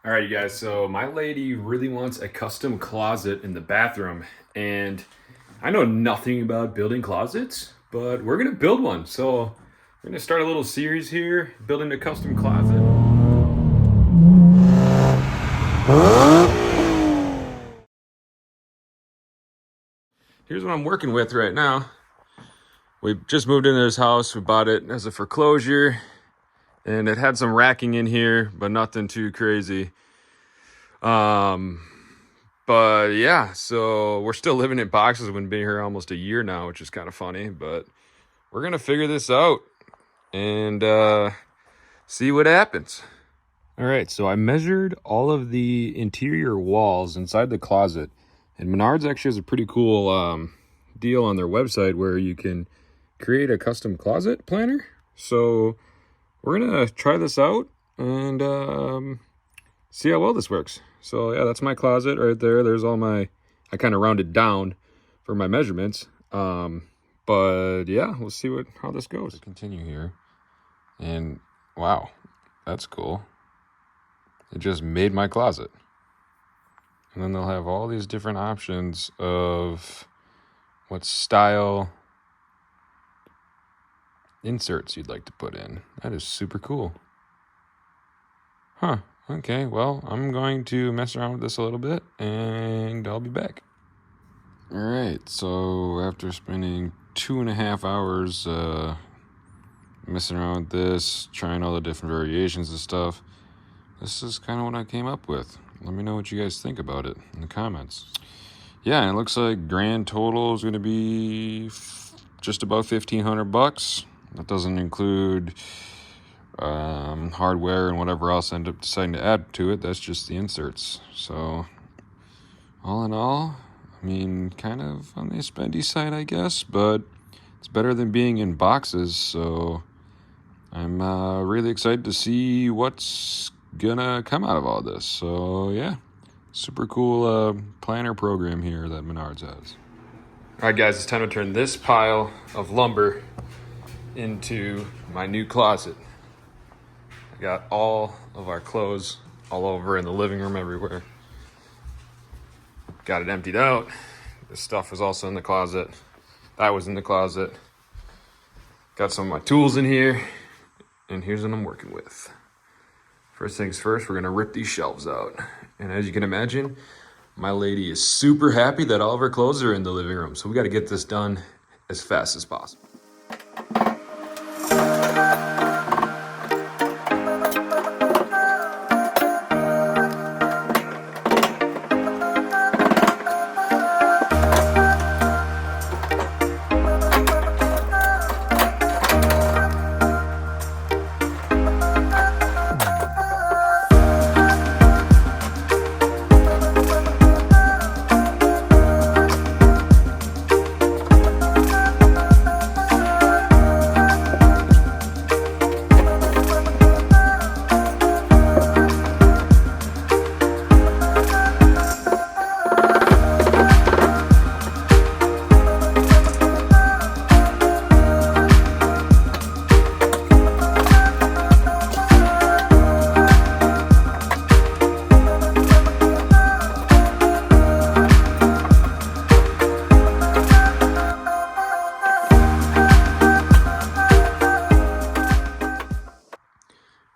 All right, you guys, so my lady really wants a custom closet in the bathroom, and I know nothing about building closets, but we're gonna build one. So we're gonna start a little series here, building a custom closet. Here's what I'm working with right now. We just moved into this house. We bought it as a foreclosure, and it had some racking in here, but nothing too crazy. But yeah, so we're still living in boxes. We've been here almost a year now, which is kind of funny, but we're gonna figure this out and see what happens. All right, so I measured all of the interior walls inside the closet, and Menards actually has a pretty cool deal on their website where you can create a custom closet planner. So we're gonna try this out and see how well this works. So yeah, that's my closet right there. There's all my, I kind of rounded down for my measurements. But yeah, we'll see how this goes. Let's continue here. And wow, that's cool. It just made my closet. And then they'll have all these different options of what style inserts you'd like to put in. That is super cool. Huh. Okay, well, I'm going to mess around with this a little bit, and I'll be back. All right, so after spending 2.5 hours messing around with this, trying all the different variations of stuff, this is kind of what I came up with. Let me know what you guys think about it in the comments. Yeah, and it looks like grand total is going to be just about $1,500. That doesn't include hardware and whatever else I end up deciding to add to it. That's just the inserts. So all in all, I mean, kind of on the spendy side, I guess, but it's better than being in boxes. So I'm really excited to see what's gonna come out of all this. So yeah, super cool planner program here that Menards has. All right, guys, it's time to turn this pile of lumber into my new closet. I got all of our clothes all over in the living room everywhere. Got it emptied out. This stuff was also in the closet. That was in the closet. Got some of my tools in here. And here's what I'm working with. First things first, we're gonna rip these shelves out. And as you can imagine, my lady is super happy that all of her clothes are in the living room. So we gotta get this done as fast as possible.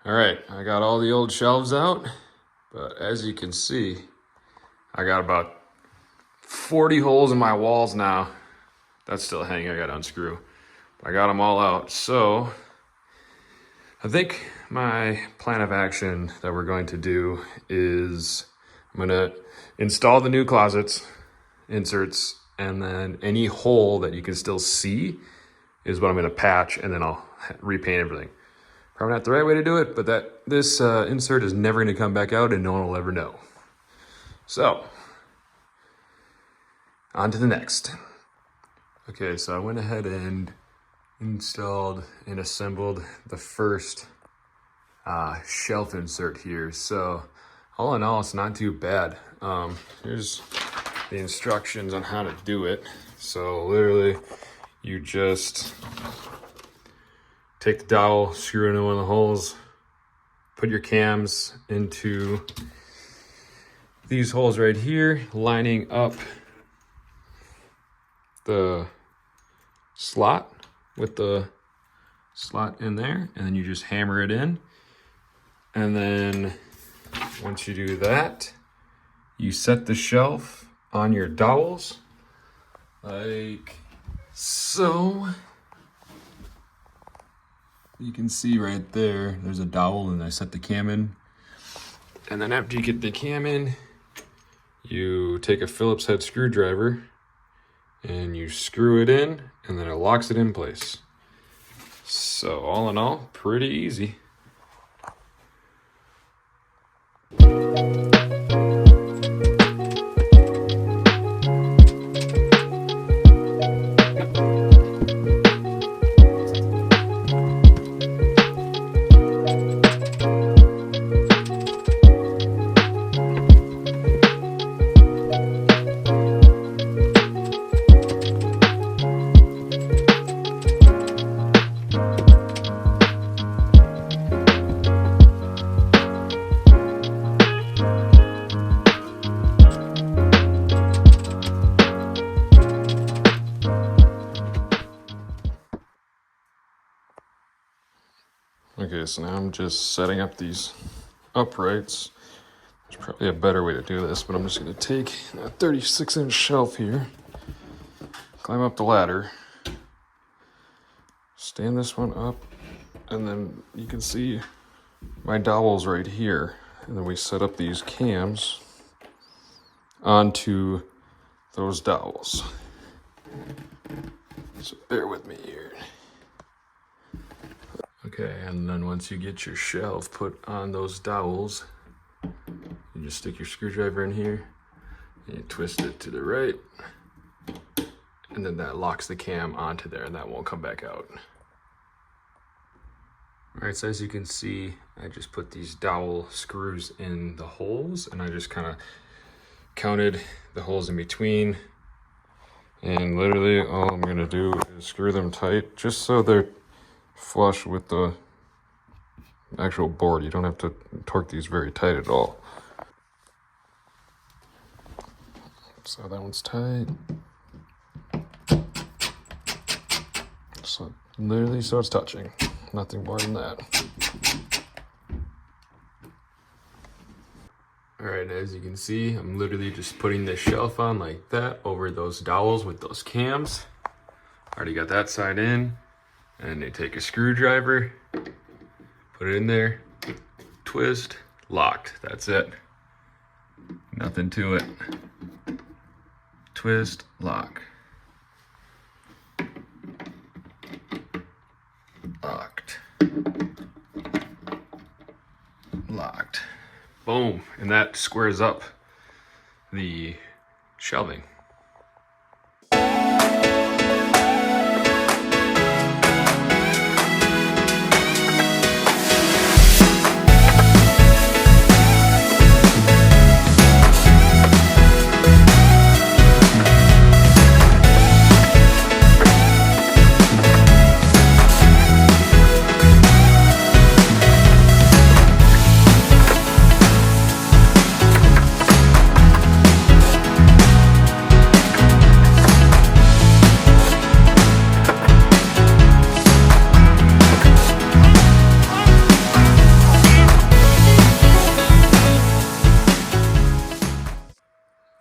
All right, I got all the old shelves out, but as you can see, I got about 40 holes in my walls now. That's still hanging, I gotta unscrew. I got them all out, so I think my plan of action that we're going to do is I'm gonna install the new closets, inserts, and then any hole that you can still see is what I'm gonna patch, and then I'll repaint everything. Probably not the right way to do it, but this insert is never gonna come back out and no one will ever know. So, on to the next. Okay, so I went ahead and installed and assembled the first shelf insert here. So, all in all, it's not too bad. Here's the instructions on how to do it. So, literally, you just take the dowel, screw it into one of the holes, put your cams into these holes right here, lining up the slot with the slot in there, and then you just hammer it in. And then once you do that, you set the shelf on your dowels like so. You can see right there, there's a dowel, and I set the cam in. And then after you get the cam in, you take a Phillips head screwdriver and you screw it in, and then it locks it in place. So all in all, pretty easy. Okay, so now I'm just setting up these uprights. There's probably a better way to do this, but I'm just gonna take a 36-inch shelf here, climb up the ladder, stand this one up, and then you can see my dowels right here. And then we set up these cams onto those dowels. So bear with me here. Okay, and then once you get your shelf put on those dowels, you just stick your screwdriver in here and you twist it to the right, and then that locks the cam onto there and that won't come back out. All right, so as you can see, I just put these dowel screws in the holes, and I just kind of counted the holes in between. And literally all I'm gonna do is screw them tight just so they're flush with the actual board. You don't have to torque these very tight at all. So that one's tight. So literally, so it's touching. Nothing more than that. All right, as you can see, I'm literally just putting this shelf on like that over those dowels with those cams. Already got that side in. And they take a screwdriver, put it in there, twist, locked. That's it. Nothing to it. Twist, lock. Locked. Locked. Boom. And that squares up the shelving.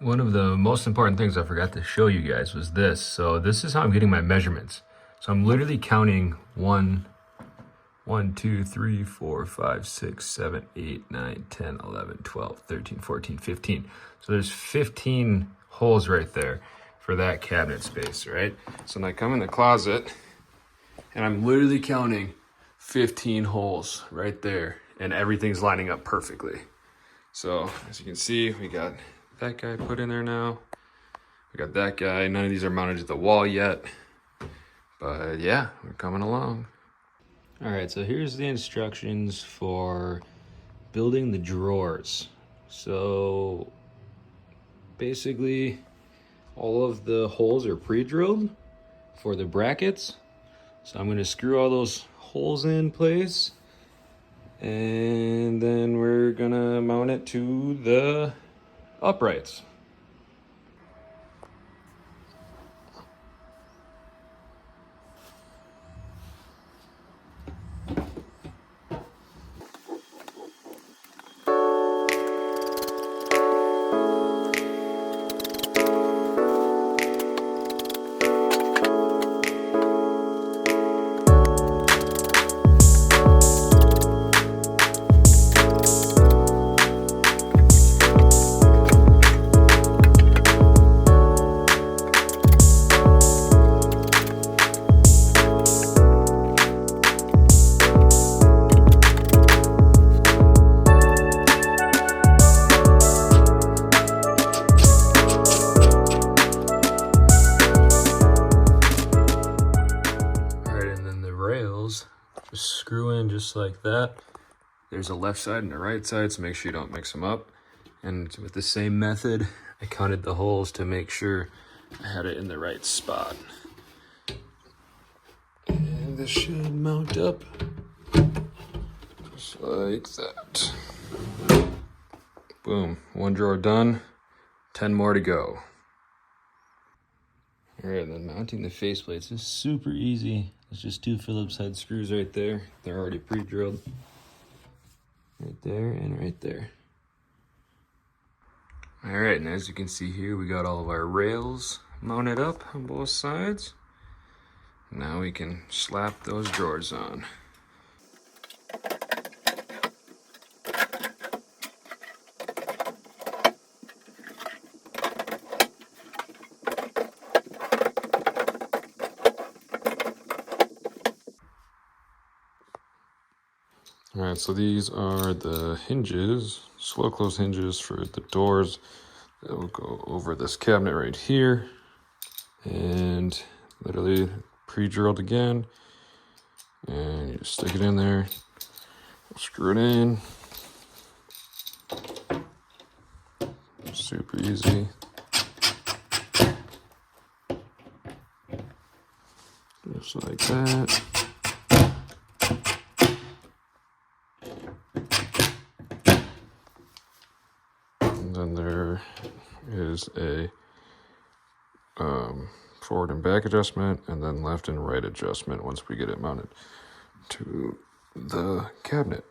One of the most important things I forgot to show you guys was this. So this is how I'm getting my measurements. So I'm literally counting 1, 2, 3, 4, 5, 6, 7, 8, 9, 10, 11, 12, 13, 14, 15. So there's 15 holes right there for that cabinet space, right? So then I come in the closet and I'm literally counting 15 holes right there, and everything's lining up perfectly. So as you can see, we got that guy put in there now. We got that guy. None of these are mounted to the wall yet, but yeah, we're coming along. All right, so here's the instructions for building the drawers. So basically all of the holes are pre-drilled for the brackets. So I'm going to screw all those holes in place, And then we're gonna mount it to the uprights. Just screw in just like that. There's a left side and a right side, so make sure you don't mix them up. And with the same method, I counted the holes to make sure I had it in the right spot. And this should mount up just like that. Boom, one drawer done, 10 more to go. All right, then mounting the faceplates is super easy. It's just 2 Phillips head screws right there. They're already pre-drilled. Right there and right there. All right, and as you can see here, we got all of our rails mounted up on both sides. Now we can slap those drawers on. All right, so these are the hinges, slow close hinges for the doors that will go over this cabinet right here. And literally pre-drilled again. And you just stick it in there, screw it in. Super easy. Just like that. Then there is a forward and back adjustment, and then left and right adjustment once we get it mounted to the cabinet.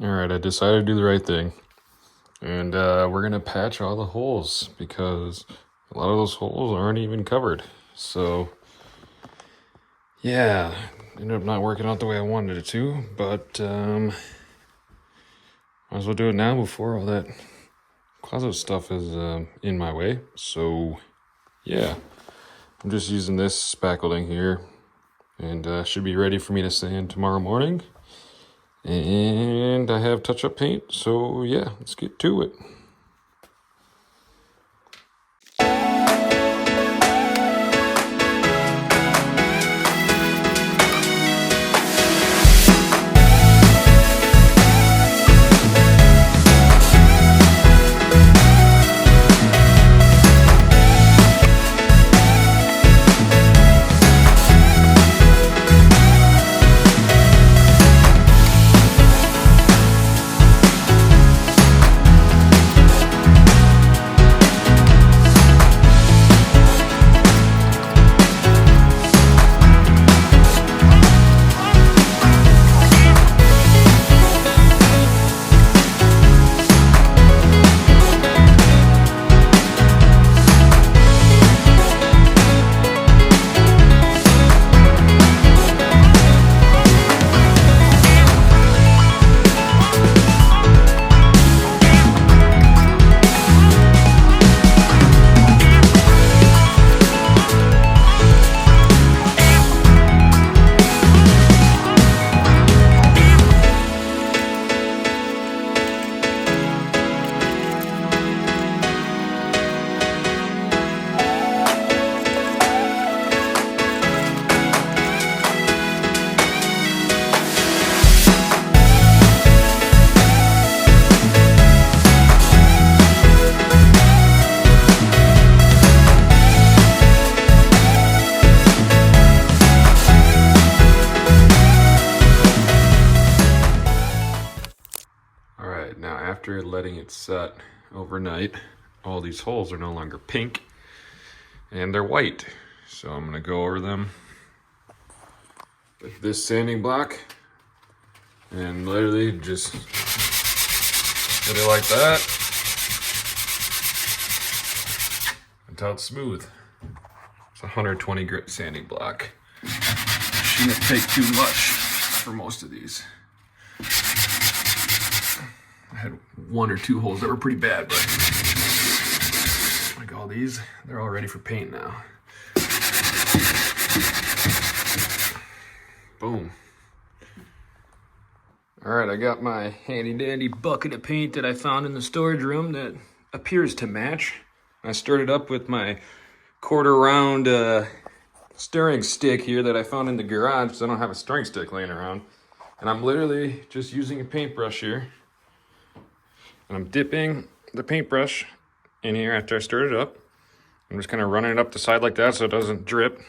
All right, I decided to do the right thing, and we're gonna patch all the holes because a lot of those holes aren't even covered. So yeah, ended up not working out the way I wanted it to, but might as well do it now before all that closet stuff is in my way. So yeah, I'm just using this spackling here, and should be ready for me to sand tomorrow morning. And I have touch-up paint, so yeah, let's get to it. letting it set overnight, all these holes are no longer pink and they're white. So I'm gonna go over them with this sanding block and literally just hit it like that until it's smooth. It's a 120 grit sanding block. Shouldn't take too much for most of these. I had 1 or 2 holes that were pretty bad, but like all these, they're all ready for paint now. Boom. All right, I got my handy dandy bucket of paint that I found in the storage room that appears to match. I stirred it up with my 1/4 round stirring stick here that I found in the garage because I don't have a stirring stick laying around. And I'm literally just using a paintbrush here. And I'm dipping the paintbrush in here after I stirred it up. I'm just kind of running it up the side like that so it doesn't drip.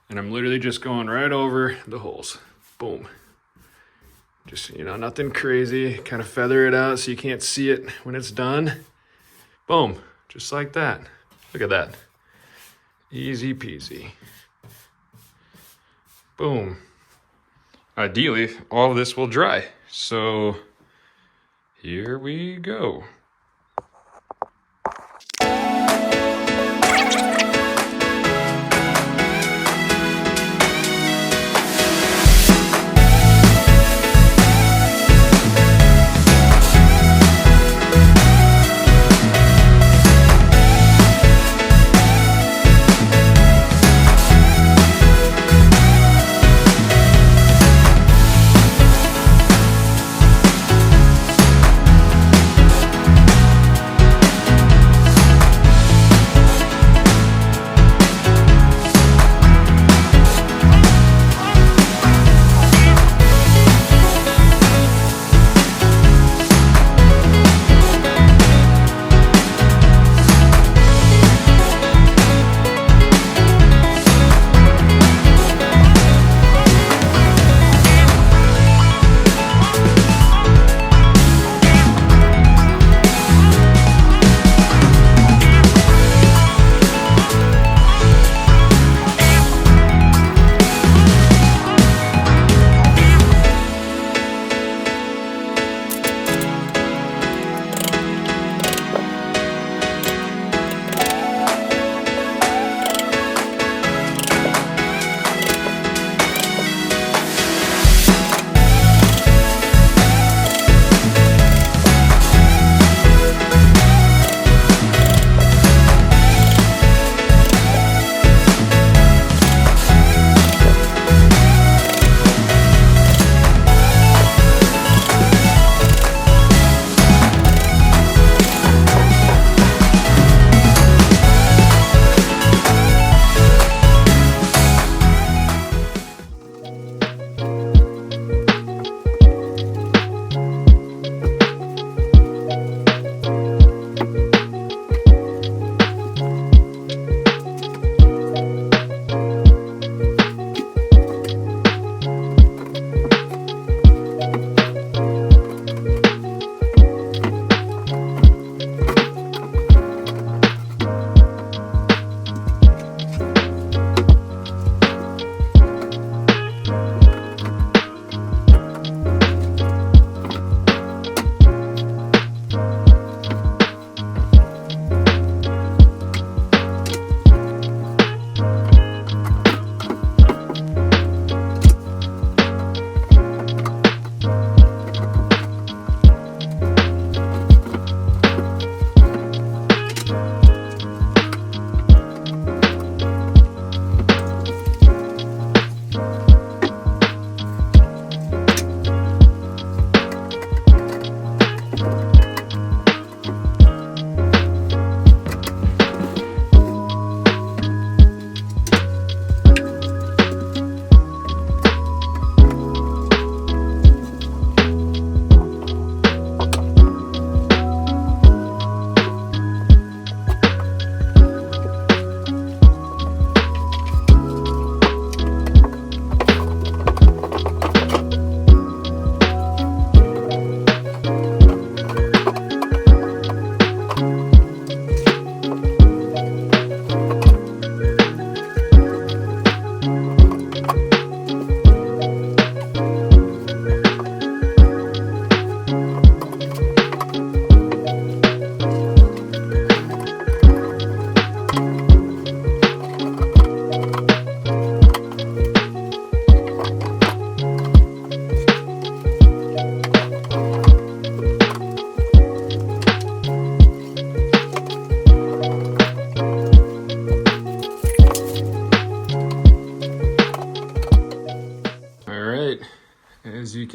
And I'm literally just going right over the holes. Boom. Just, you know, nothing crazy. Kind of feather it out so you can't see it when it's done. Boom. Just like that. Look at that. Easy peasy. Boom. Ideally, all of this will dry. So here we go.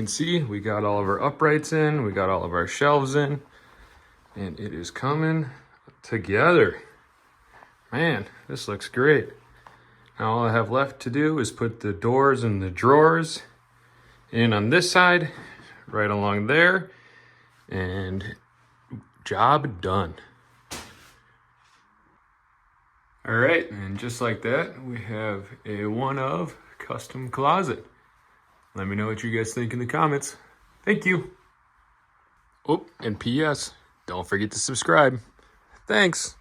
can see, we got all of our uprights in, we got all of our shelves in, and it is coming together. Man, this looks great. Now all I have left to do is put the doors and the drawers in on this side, right along there, and job done. All right, and just like that, we have a one of custom closet. Let me know what you guys think in the comments. Thank you. Oh, and P.S. don't forget to subscribe. Thanks.